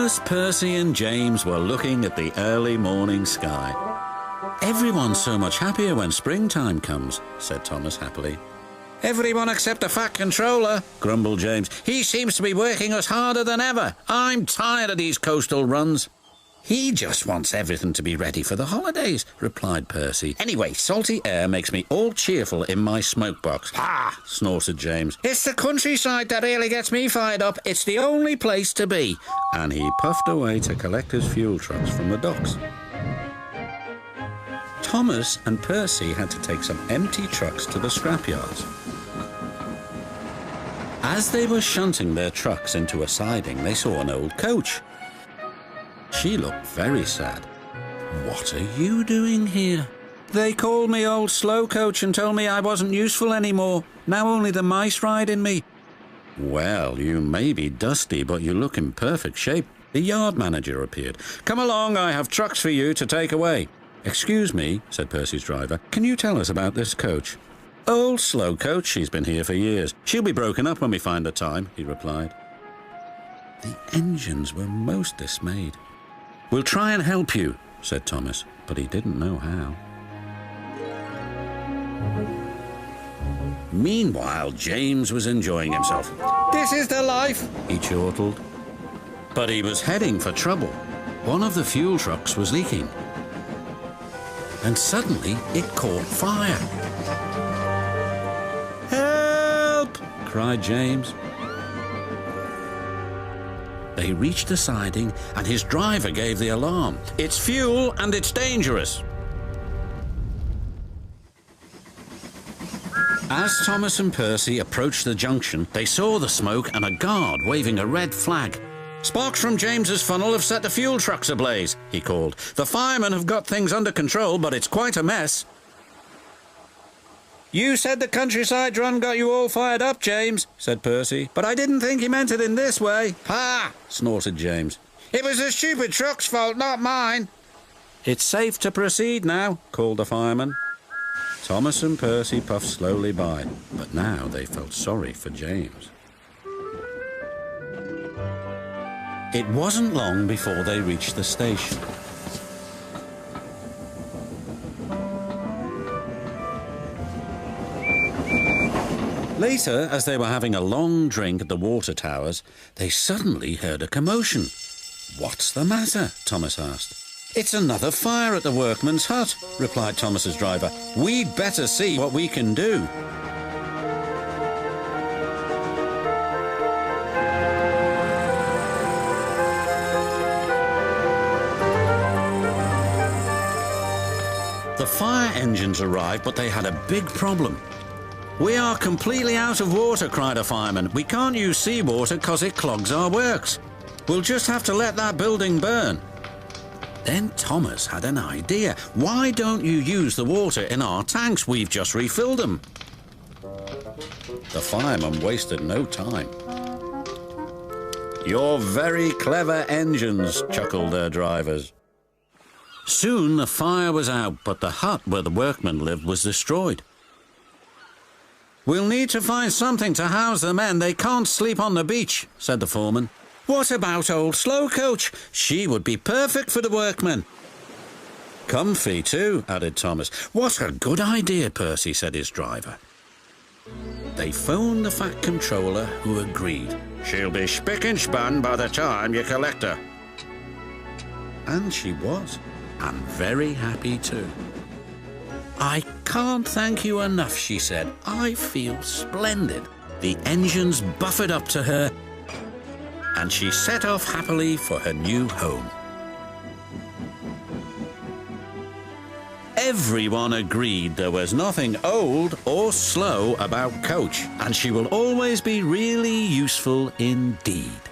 Thomas, Percy and James were looking at the early morning sky. "Everyone's so much happier when springtime comes," said Thomas happily. "Everyone except the Fat Controller," grumbled James. "He seems to be working us harder than ever. I'm tired of these coastal runs." "He just wants everything to be ready for the holidays," replied Percy. "Anyway, salty air makes me all cheerful in my smoke box." "Ha!" snorted James. "It's the countryside that really gets me fired up. It's the only place to be." And he puffed away to collect his fuel trucks from the docks. Thomas and Percy had to take some empty trucks to the scrapyards. As they were shunting their trucks into a siding, they saw an old coach. She looked very sad. "What are you doing here?" "They called me old slow coach and told me I wasn't useful anymore. Now only the mice ride in me." "Well, you may be dusty, but you look in perfect shape." The yard manager appeared. "Come along, I have trucks for you to take away." "Excuse me," said Percy's driver. "Can you tell us about this coach?" "Old slow coach, she's been here for years. She'll be broken up when we find the time," he replied. The engines were most dismayed. "We'll try and help you," said Thomas, but he didn't know how. Meanwhile, James was enjoying himself. "This is the life," he chortled. But he was heading for trouble. One of the fuel trucks was leaking. And suddenly it caught fire. "Help!" cried James. They reached the siding and his driver gave the alarm. "It's fuel and it's dangerous." As Thomas and Percy approached the junction, they saw the smoke and a guard waving a red flag. "Sparks from James's funnel have set the fuel trucks ablaze," he called. "The firemen have got things under control, but it's quite a mess." "You said the countryside run got you all fired up, James," said Percy. "But I didn't think he meant it in this way." "Ha!" snorted James. "It was the stupid truck's fault, not mine." "It's safe to proceed now," called the fireman. Thomas and Percy puffed slowly by, but now they felt sorry for James. It wasn't long before they reached the station. Later, as they were having a long drink at the water towers, they suddenly heard a commotion. "What's the matter?" Thomas asked. "It's another fire at the workman's hut," replied Thomas's driver. "We'd better see what we can do." The fire engines arrived, but they had a big problem. "We are completely out of water," cried a fireman. "We can't use seawater because it clogs our works. We'll just have to let that building burn." Then Thomas had an idea. "Why don't you use the water in our tanks? We've just refilled them." The fireman wasted no time. "You're very clever engines," chuckled their drivers. Soon the fire was out, but the hut where the workmen lived was destroyed. "We'll need to find something to house the men. They can't sleep on the beach," said the foreman. "What about old slow coach? She would be perfect for the workmen." "Comfy too," added Thomas. "What a good idea, Percy," said his driver. They phoned the Fat Controller, who agreed. "She'll be spick and span by the time you collect her." And she was, and very happy too. "I can't thank you enough," she said. "I feel splendid." The engines buffered up to her, and she set off happily for her new home. Everyone agreed there was nothing old or slow about Coach, and she will always be really useful indeed.